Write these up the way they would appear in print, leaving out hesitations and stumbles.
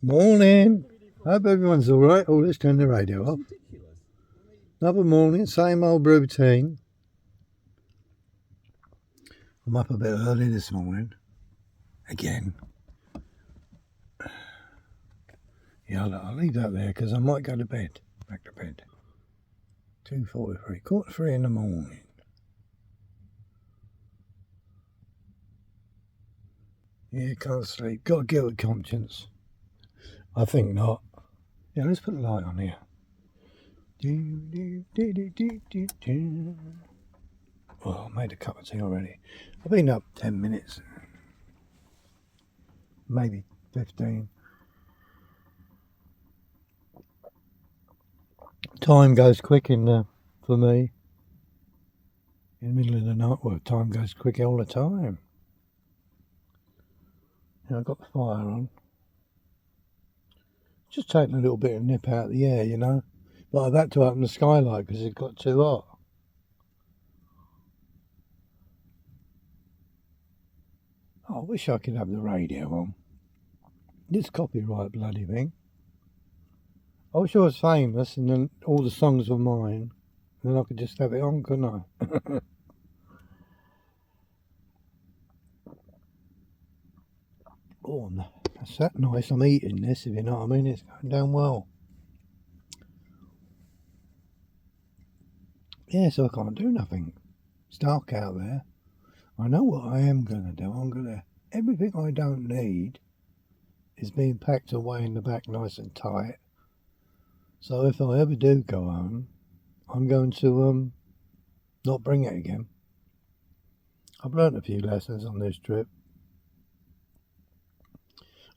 Morning. Hope everyone's all right. Oh, let's turn the radio off. Another morning, same old routine. I'm up a bit early this morning. Again. Yeah, I'll leave that there because I might go to bed. Back to bed. 2:43, 2:45 in the morning. Yeah, can't sleep. Got a guilty conscience. I think not. Yeah, let's put the light on here. Oh, I made a cup of tea already. I've been up 10 minutes. Maybe 15. Time goes quick for me. In the middle of the night, well, time goes quick all the time. And I've got the fire on. Just taking a little bit of nip out of the air, you know. But I've had to open the skylight because it got too hot. Oh, I wish I could have the radio on. This copyright bloody thing. I wish I was famous and then all the songs were mine. And then I could just have it on, couldn't I? Oh, that's that nice. I'm eating this, if you know what I mean. It's going down well. Yeah, so I can't do nothing. It's dark out there. I know what I am going to do. Everything I don't need is being packed away in the back nice and tight. So if I ever do go home, I'm going to not bring it again. I've learnt a few lessons on this trip.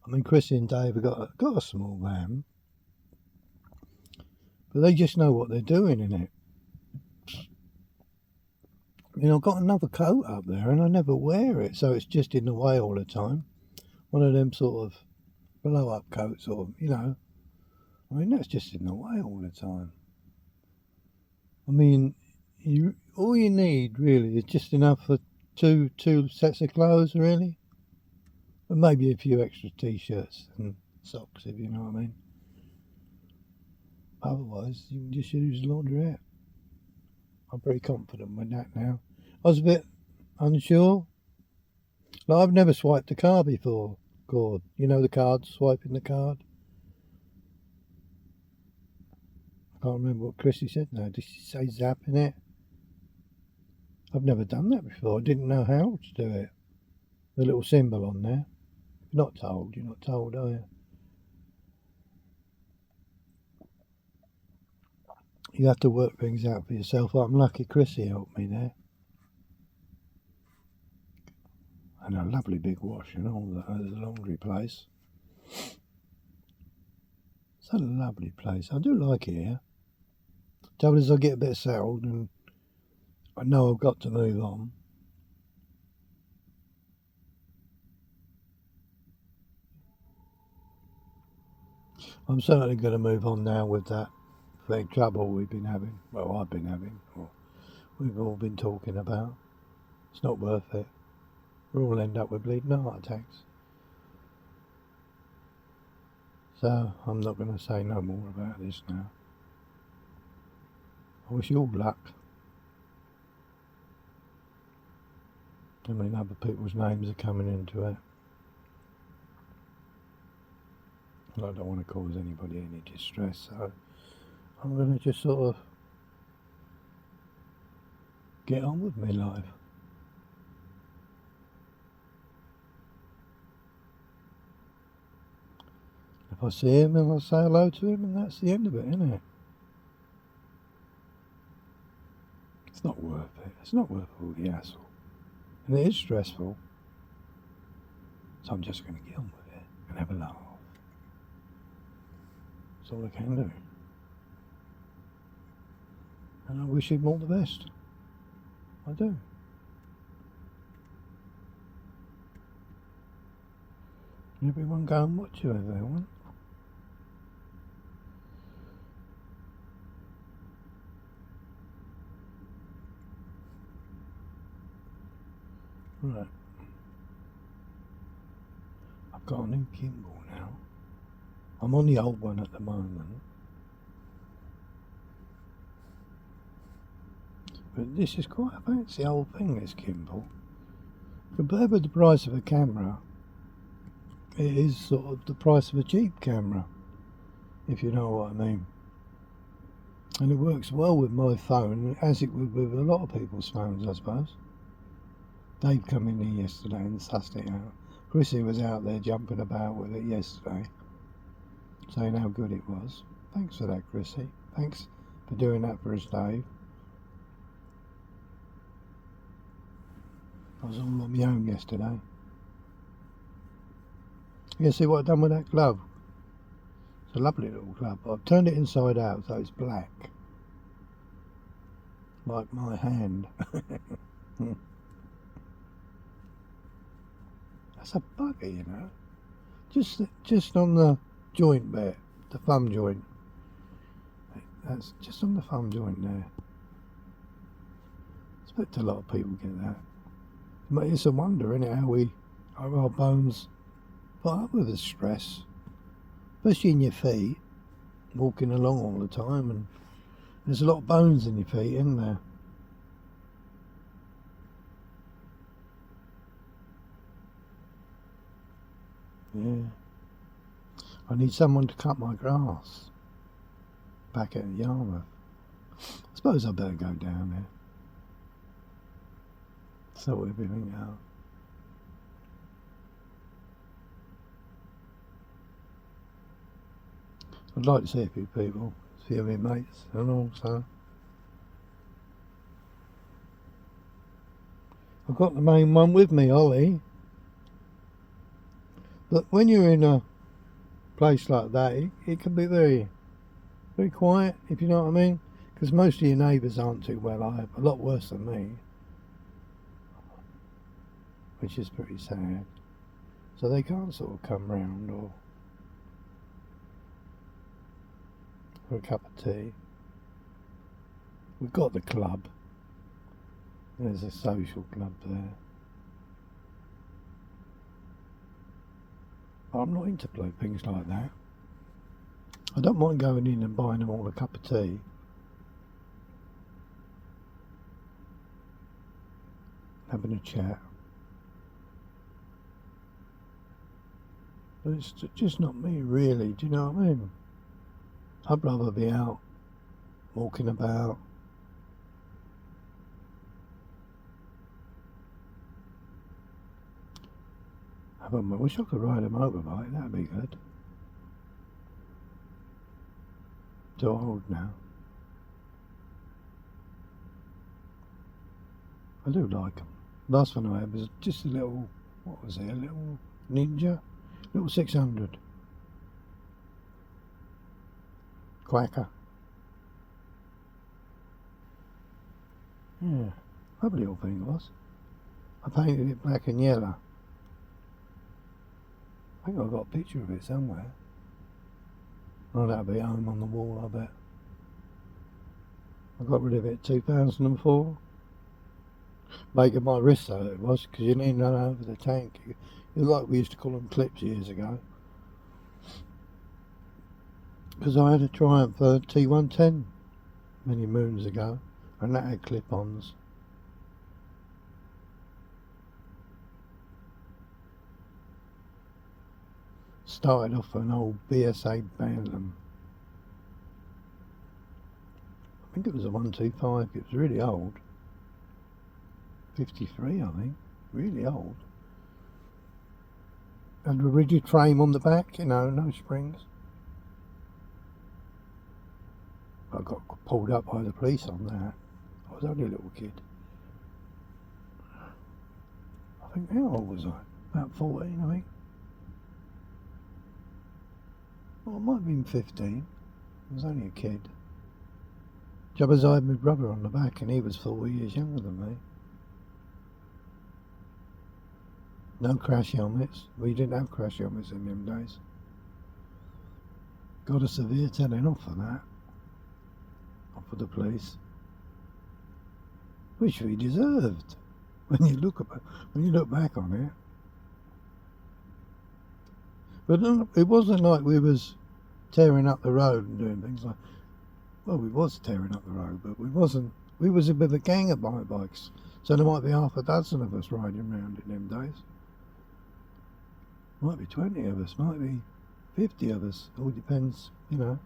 I mean, Chrissy and Dave have got a small van, but they just know what they're doing in it. You know, I've got another coat up there and I never wear it, so it's just in the way all the time. One of them sort of blow-up coats, or, you know. I mean, that's just in the way all the time. I mean, all you need, really, is just enough for two sets of clothes, really. And maybe a few extra T-shirts and socks, if you know what I mean. Otherwise, you can just use a laundrette. I'm pretty confident with that now. I was a bit unsure. Like, I've never swiped a card before, Gord. You know the card, swiping the card? I can't remember what Chrissy said now. Did she say zapping it? I've never done that before. I didn't know how to do it. The little symbol on there. You're not told, are you? You have to work things out for yourself. I'm lucky Chrissy helped me there. And a lovely big wash and all the laundry place. It's a lovely place. I do like it here. Trouble is I get a bit settled and I know I've got to move on. I'm certainly going to move on now with that big trouble we've been having. Well, I've been having, or we've all been talking about. It's not worth it. We'll all end up with bleeding heart attacks. So I'm not going to say no more about this now. I wish you all luck. I mean, other people's names are coming into it. I don't want to cause anybody any distress, so I'm going to just sort of get on with my life. If I see him, and I'll say hello to him, and that's the end of it, isn't it? It's not worth it. It's not worth all the hassle. And it is stressful. So I'm just going to get on with it and have a laugh. That's all I can do. And I wish him all the best. I do. Everyone go and watch whoever they want. Right. I've got a new gimbal now. I'm on the old one at the moment. But this is quite a fancy old thing, this gimbal. Compared with the price of a camera, it is sort of the price of a cheap camera, if you know what I mean. And it works well with my phone, as it would with a lot of people's phones, I suppose. Dave come in here yesterday and sussed it out. Chrissy was out there jumping about with it yesterday, saying how good it was. Thanks for that, Chrissy. Thanks for doing that for us, Dave. I was all on my own yesterday. You see what I've done with that glove? It's a lovely little glove. I've turned it inside out so it's black, like my hand. That's a bugger, you know. Just on the joint bit, the thumb joint. That's just on the thumb joint there. I expect a lot of people get that. But it's a wonder, isn't it, how our bones put up with the stress, especially in your feet, walking along all the time, and there's a lot of bones in your feet, isn't there? Yeah. I need someone to cut my grass back at Yarmouth. I suppose I better go down there. Sort everything out. I'd like to see a few people, a few of my mates, and also I've got the main one with me, Ollie. But when you're in a place like that, it can be very, very quiet, if you know what I mean. Because most of your neighbours aren't too well, a lot worse than me, which is pretty sad. So they can't sort of come round or for a cup of tea. We've got the club. There's a social club there. But I'm not into things like that. I don't mind going in and buying them all a cup of tea. Having a chat. But it's just not me, really. Do you know what I mean? I'd rather be out, walking about. I wish I could ride a motorbike, that'd be good. Too old now. I do like them. Last one I had was just a little, what was it, a little Ninja? Little 600. Quacker. Yeah, lovely little thing it was. I painted it black and yellow. I think I've got a picture of it somewhere. Oh, that'll be home on the wall, I bet. I got rid of it 2004. Making my wrist so it was, because you didn't run over the tank. It was like we used to call them clips years ago. Because I had a Triumph T110 many moons ago, and that had clip-ons. Started off an old BSA Bantam. I think it was a 125, it was really old. 53, I think, really old. And a rigid frame on the back, you know, no springs. I got pulled up by the police on that. I was only a little kid. I think, how old was I? About 14, I think. Well, I might have been 15. I was only a kid. Job as I had my brother on the back, and he was 4 years younger than me. No crash helmets. We didn't have crash helmets in them days. Got a severe telling off for that. Off for the police. Which we deserved. When you look back on it. But it wasn't like we was tearing up the road and doing things like, well, we was tearing up the road, but we wasn't. We was with a gang of bikes, so there might be half a dozen of us riding around in them days. Might be 20 of us, might be 50 of us. All depends, you know.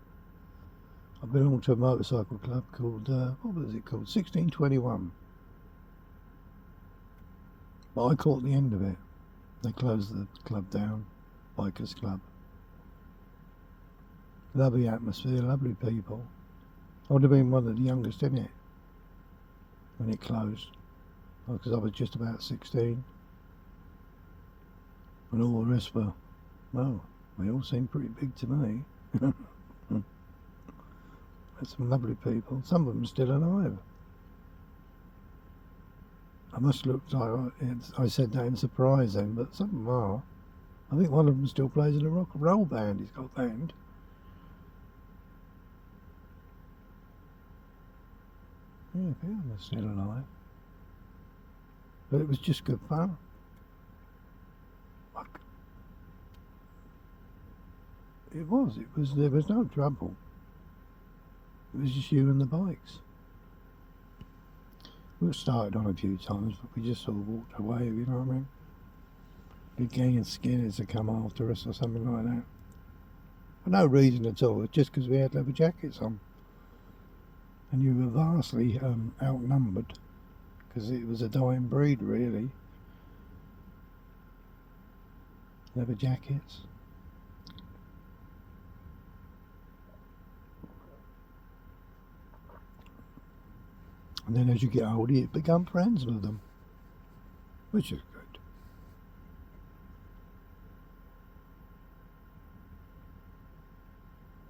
I belong to a motorcycle club called, what was it called? 1621. But I caught the end of it. They closed the club down, Bikers Club. Lovely atmosphere, lovely people. I would have been one of the youngest in it when it closed, because I was just about 16. And all the rest were, well, they all seemed pretty big to me. There's some lovely people, some of them still alive. I must look like I said that in surprise then, but some of them are. I think one of them still plays in a rock and roll band. He's got a band. Yeah, a few of them are still alive. But it was just good fun. It was, there was no trouble. It was just you and the bikes. We started on a few times, but we just sort of walked away, you know what I mean? Big gang of skinheads had come after us or something like that. For no reason at all, just because we had leather jackets on. And you were vastly outnumbered, because it was a dying breed, really. Leather jackets. And then as you get older, you become friends with them, which is good.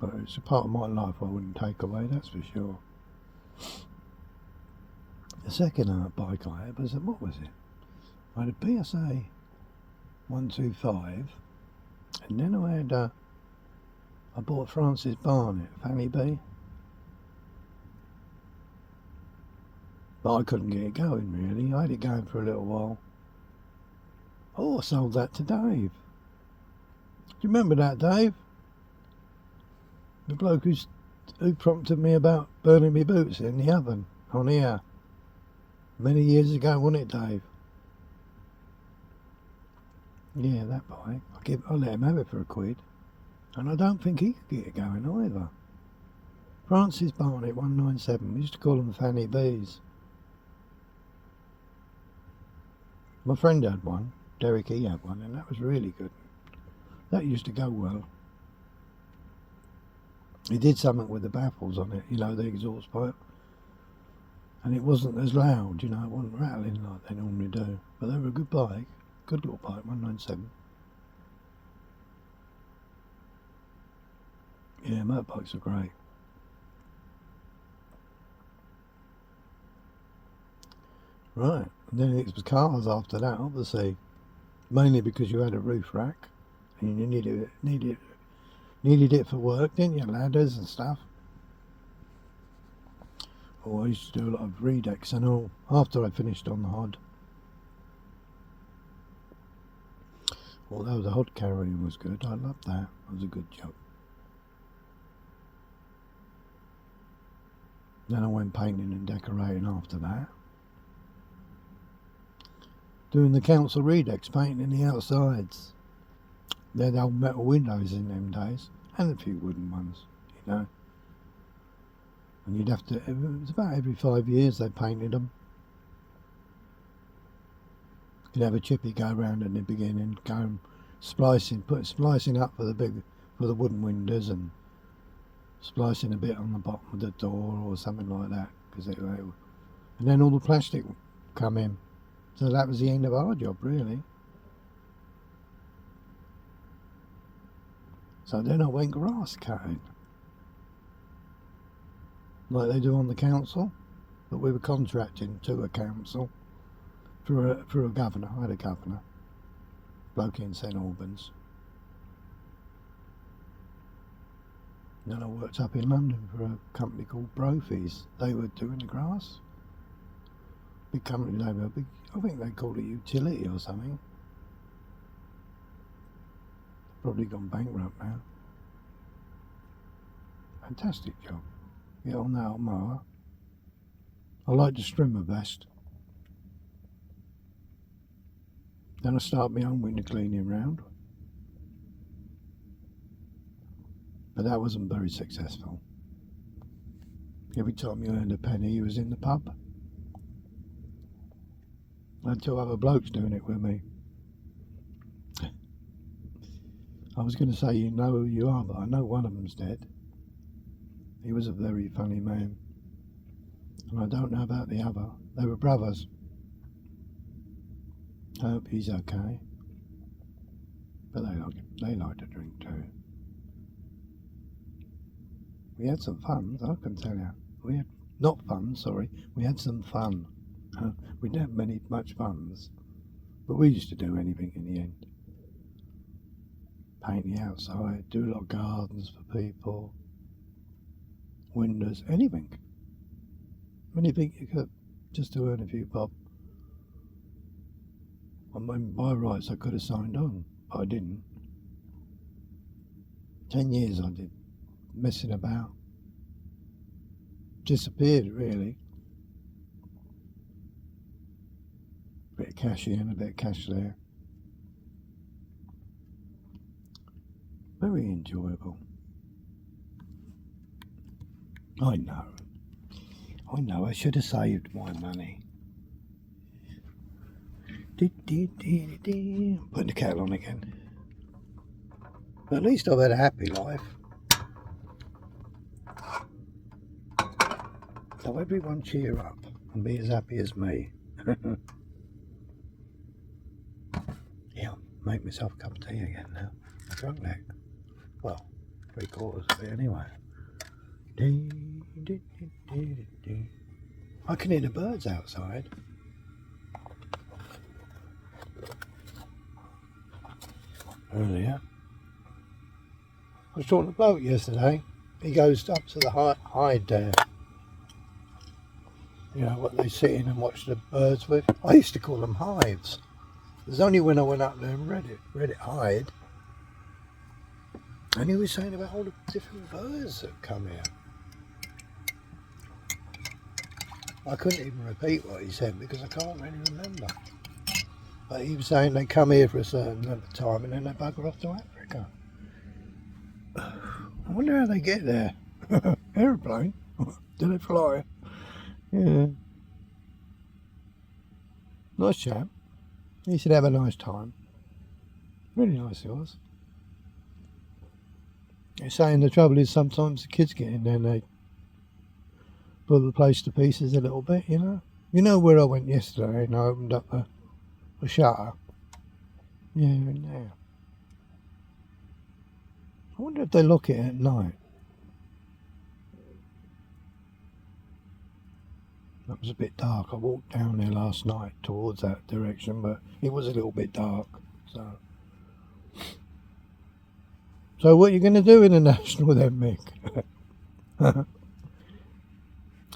But it's a part of my life I wouldn't take away, that's for sure. The second bike I had was, what was it? I had a PSA 125, and then I had I bought Francis Barnett, Fanny B. But I couldn't get it going, really. I had it going for a little while. Oh, I sold that to Dave. Do you remember that, Dave? The bloke who prompted me about burning my boots in the oven on here. Many years ago, wasn't it, Dave? Yeah, that bike. I let him have it for £1. And I don't think he could get it going either. Francis Barnett 197. We used to call them Fanny B's. My friend had one, Derek, he had one, and that was really good. That used to go well. He did something with the baffles on it, you know, the exhaust pipe. And it wasn't as loud, you know, it wasn't rattling like they normally do. But they were a good bike, good little bike, 197. Yeah, motorbikes are great. Right, and then it was cars after that, obviously. Mainly because you had a roof rack and you needed it for work, didn't you? Ladders and stuff. Oh, I used to do a lot of redex and all after I finished on the hod. Although the hod carrying was good, I loved that. It was a good job. Then I went painting and decorating after that. Doing the council redex, painting the outsides. They had old metal windows in them days, and a few wooden ones, you know. And you'd have to, it was about every 5 years they painted them. You'd have a chippy go around at the beginning, go and splicing up for the wooden windows, and splicing a bit on the bottom of the door or something like that, and then all the plastic come in. So that was the end of our job, really. So then I went grass cutting, like they do on the council, but we were contracting to a council for a governor. I had a governor, bloke in St Albans. Then I worked up in London for a company called Brophy's. They were doing the grass. Big company, they were big. I think they called it utility or something. Probably gone bankrupt now. Fantastic job. Get on that mower. I like the strimmer best. Then I start my own winter cleaning round. But that wasn't very successful. Every time you earned a penny, you was in the pub. I had 2 other blokes doing it with me. I was going to say you know who you are, but I know one of them's dead. He was a very funny man. And I don't know about the other. They were brothers. I hope he's okay. But they like to drink too. We had some fun, I can tell you. We had we had some fun. We didn't have much funds, but we used to do anything in the end. Paint the outside, do a lot of gardens for people, windows, anything you could, just to earn a few bob. I mean, by rights I could have signed on, but I didn't. 10 years I did, messing about. Disappeared really. A bit of cash here and a bit of cash there. Very enjoyable. I know, I should have saved my money. Putting the kettle on again. But at least I've had a happy life. So everyone cheer up and be as happy as me. Yeah, make myself a cup of tea again now. I drunk that. Well, 3/4 of it anyway. I can hear the birds outside. Earlier. I was talking to a bloke yesterday. He goes up to the hide there. You know, what they sit in and watch the birds with. I used to call them hives. It was only when I went up there and read it hide. And he was saying about all the different birds that come here. I couldn't even repeat what he said because I can't really remember. But he was saying they come here for a certain length of time and then they bugger off to Africa. I wonder how they get there. Aeroplane? Do they fly? Yeah. Nice chap. He should have a nice time. Really nice he was. He's saying the trouble is sometimes the kids get in there and they pull the place to pieces a little bit, you know. You know where I went yesterday and I opened up a shutter? Yeah, you're in there. I wonder if they lock it at night. It was a bit dark. I walked down there last night towards that direction, but it was a little bit dark. So what are you going to do in the National then, Mick?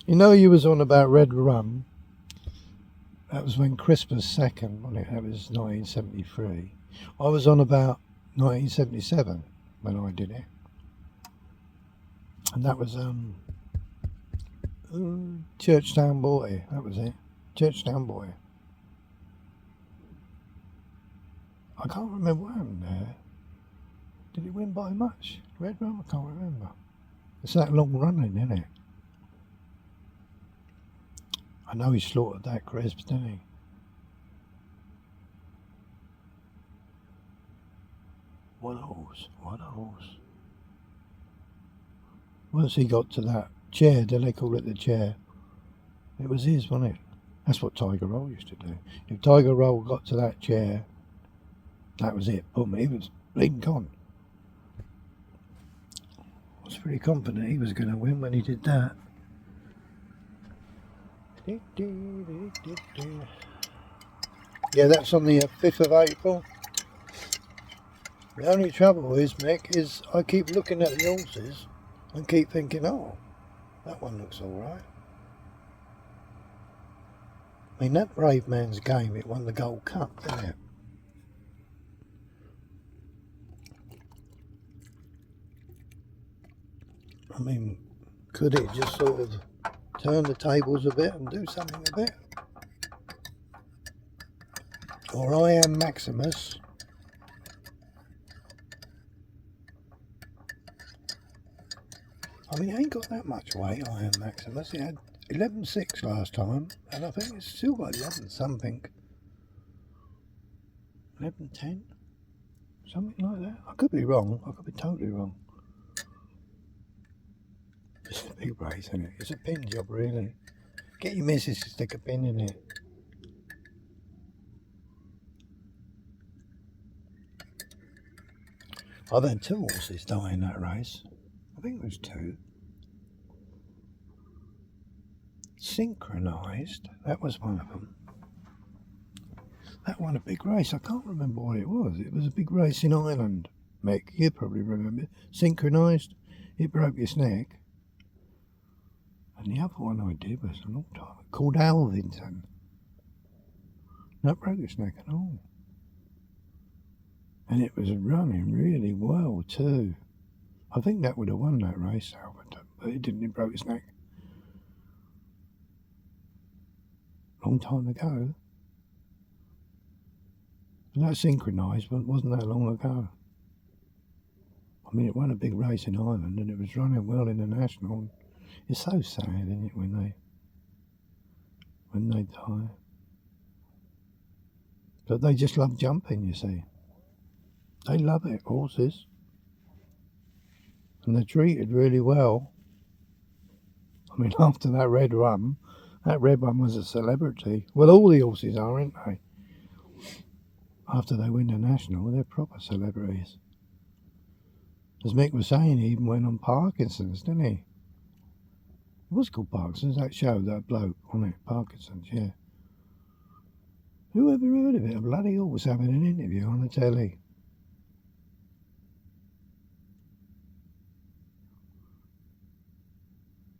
You know you was on about red rum. That was when Christmas 2nd, wasn't it? That was 1973. I was on about 1977 when I did it. And that was Churchtown Boy, that was it. Churchtown Boy. I can't remember what happened there. Did it win by much? Red Rum? I can't remember. It's that long running, isn't it? I know he slaughtered that crisp, didn't he? What else? Once he got to that chair, do they call it the chair? It was his, wasn't it? That's what Tiger Roll used to do. If Tiger Roll got to that chair, that was it. Boom, he was bleeding gone. I was pretty confident he was going to win when he did that. Yeah, that's on the 5th of April. The only trouble is, Mick, is I keep looking at the horses and keep thinking, oh, that one looks alright. I mean, that Brave Man's Game, it won the Gold Cup, didn't it? I mean, could it just sort of turn the tables a bit and do something a bit? Or I am Maximus. I mean, it ain't got that much weight, I am Maximus. It had 11.6 last time, and I think it's still got 11 something. 11.10? Something like that. I could be wrong. I could be totally wrong. It's a big race, isn't it? It's a pin job, really. Get your missus to stick a pin in it. I've had 2 horses die in that race. I think it was 2. Synchronised, that was one of them. That won a big race. I can't remember what it was. It was a big race in Ireland. Mick, you probably remember. Synchronised, it broke its neck. And the other one I did was a long time called Alvington. That broke its neck and all. And it was running really well too. I think that would have won that race, Alvington, but it didn't. It broke its neck. Long time ago. And that Synchronised, but it wasn't that long ago. I mean, it won a big race in Ireland and it was running well in the National. It's so sad, isn't it, when they die. But they just love jumping, you see. They love it, horses. And they're treated really well. I mean, after that red one was a celebrity. Well, all the horses are, aren't they? After they win the National, they're proper celebrities. As Mick was saying, he even went on Parkinson's, didn't he? It was called Parkinson's, that show, that bloke, wasn't it? Parkinson's, yeah. Who ever heard of it? A bloody horse having an interview on the telly.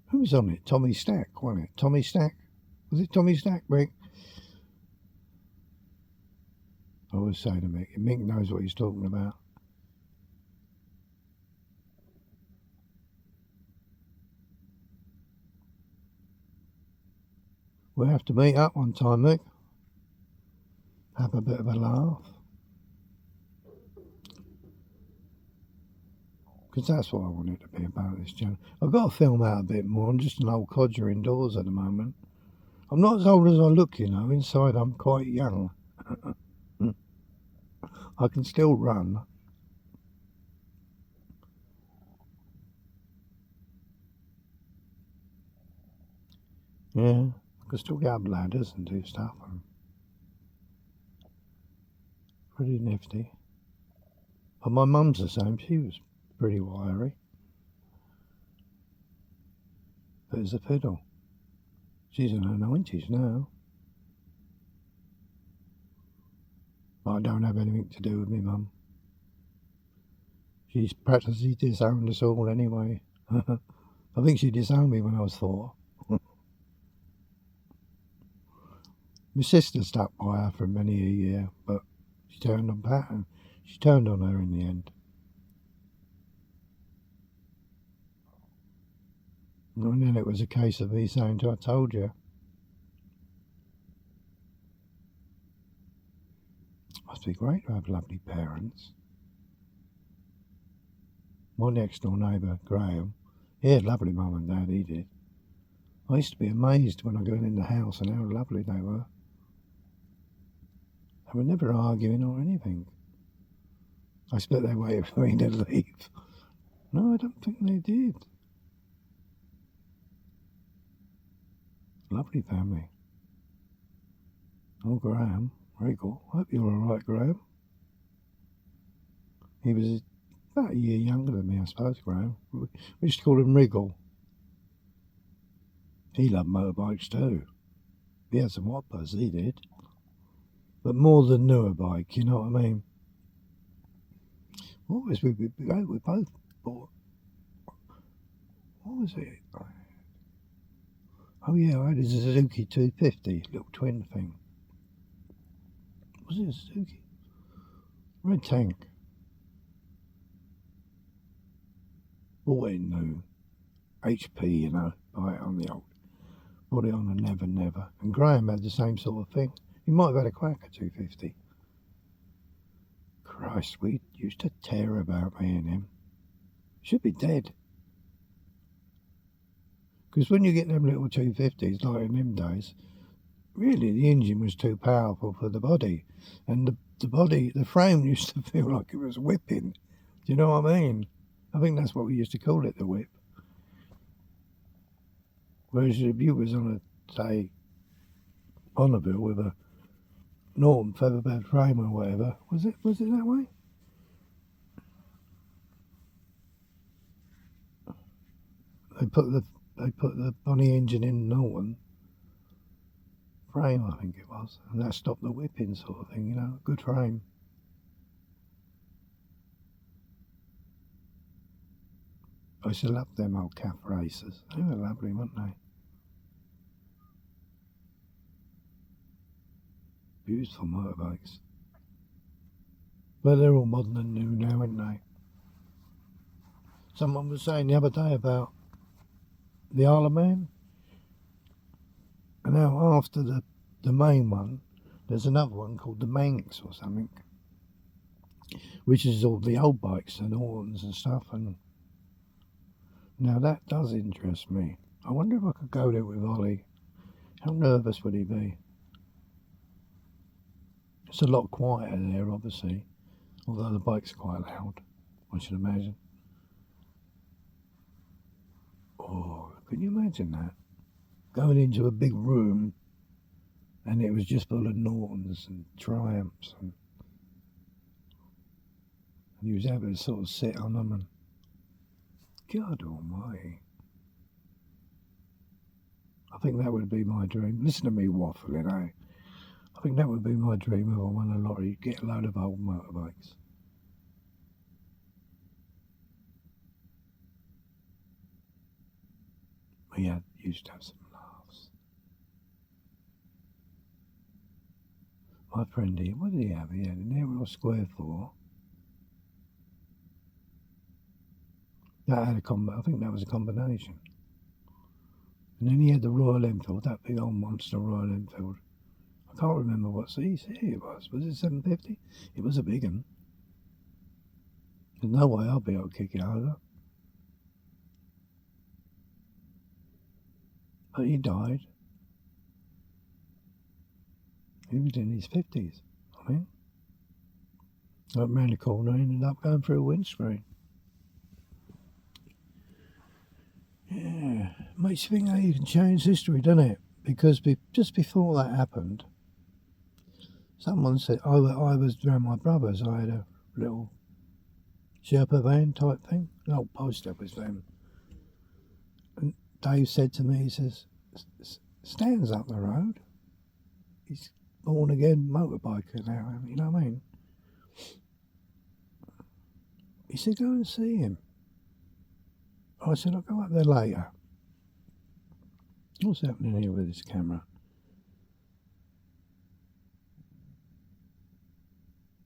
Who was on it? Tommy Stack, wasn't it? Tommy Stack? Was it Tommy Stack, Mick? I always say to Mick, Mick knows what he's talking about. We'll have to meet up one time, Mick. Have a bit of a laugh. Because that's what I want it to be about, this channel. I've got to film out a bit more. I'm just an old codger indoors at the moment. I'm not as old as I look, you know. Inside I'm quite young. I can still run. Yeah, I can still get up ladders and do stuff. Pretty nifty. But my mum's the same. She was pretty wiry. But it's a fiddle. She's in her 90s now. But I don't have anything to do with me mum. She's practically disowned us all anyway. I think she disowned me when I was 4. My sister stuck by her for many a year, but she turned on Pat and she turned on her in the end. And then it was a case of me saying to her, I told you. Must be great to have lovely parents. My next door neighbour, Graham, he had lovely mum and dad, he did. I used to be amazed when I got in the house and how lovely they were. They were never arguing or anything. I expect they waited for me to leave. No, I don't think they did. Lovely family. Oh, Graham, Wriggle. I hope you're alright, Graham. He was about a year younger than me, I suppose, Graham. We used to call him Wriggle. He loved motorbikes too. He had some whoppers, he did. But more than newer bike, you know what I mean? What was we both bought? What was it? Oh yeah, I had a Suzuki 250, little twin thing. Was it a Suzuki? Red tank. Bought it new. HP, you know, buy it on the old. Bought it on a Never Never. And Graham had the same sort of thing. He might have had a crack at 250. Christ, we used to tear about, me and him. Should be dead. Because when you get them little 250s, like in them days, really the engine was too powerful for the body. And the frame used to feel like it was whipping. Do you know what I mean? I think that's what we used to call it, the whip. Whereas if you was on a, say, Bonneville with a Norton featherbed frame or whatever, was it that way? They put the Bonnie engine in Norton frame, I think it was, and that stopped the whipping sort of thing, you know, good frame. I used to love them old calf racers. They were lovely, weren't they? Beautiful motorbikes. But they're all modern and new now, aren't they? Someone was saying the other day about the Isle of Man. And now after the main one, there's another one called the Manx or something, which is all the old bikes and Nortons and stuff. And now that does interest me. I wonder if I could go there with Ollie. How nervous would he be? It's a lot quieter there, obviously, although the bike's quite loud, I should imagine. Oh, can you imagine that? Going into a big room and it was just full of Nortons and Triumphs, and you was able to sort of sit on them, and God almighty. I think that would be my dream. Listen to me waffling, eh? I think that would be my dream if I won a lottery, get a load of old motorbikes. We used to have some laughs. My friend here, what did he have? He had an Aero Square 4. That had I think that was a combination. And then he had the Royal Enfield, that big old monster Royal Enfield. I can't remember what CC it was. Was it 750? It was a big one. There's no way I'll be able to kick it over. But he died. He was in his 50s, I mean. Went round the corner and ended up going through a windscreen. Yeah, makes you think how you can change history, doesn't it? Because just before that happened, someone said, I was around my brother's, I had a little Sherpa van type thing, an old post office van. And Dave said to me, he says, Stan's up the road. He's born again motorbiker now, you know what I mean? He said, go and see him. I said, I'll go up there later. What's happening here with this camera?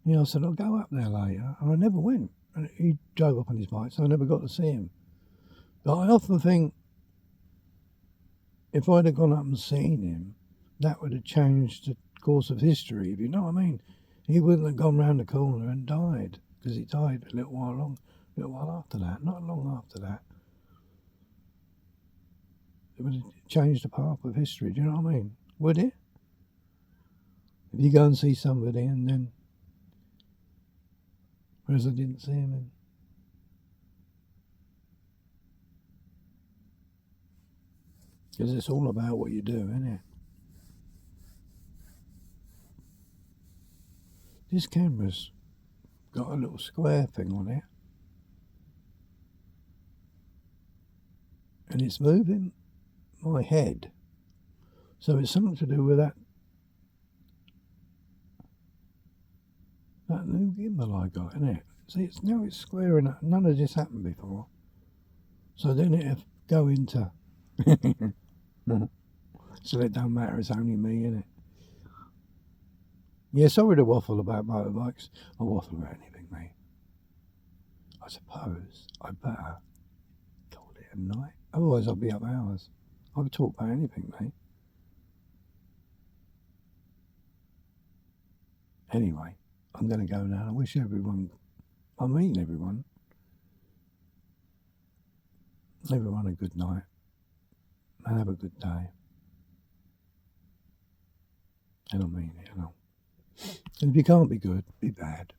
Yeah, I said, I'll go up there later. And I never went. And he drove up on his bike, so I never got to see him. But I often think, if I'd have gone up and seen him, that would have changed the course of history, if you know what I mean. He wouldn't have gone round the corner and died, because he died a little while after that, not long after that. It would have changed the path of history, do you know what I mean? Would it? If you go and see somebody and then, whereas I didn't see him in. Because it's all about what you do, isn't it? This camera's got a little square thing on it. And it's moving my head. So it's something to do with that new gimbal I got, isn't it? See, now it's squaring up. None of this happened before. So then it'll go into... So it don't matter, it's only me, innit? Yeah, sorry to waffle about motorbikes. I waffle about anything, mate. I suppose I better call it a night. Otherwise, I'll be up hours. I could talk about anything, mate. Anyway, I'm going to go now. I wish everyone, I mean everyone a good night and have a good day. And I mean it, you know. And if you can't be good, be bad.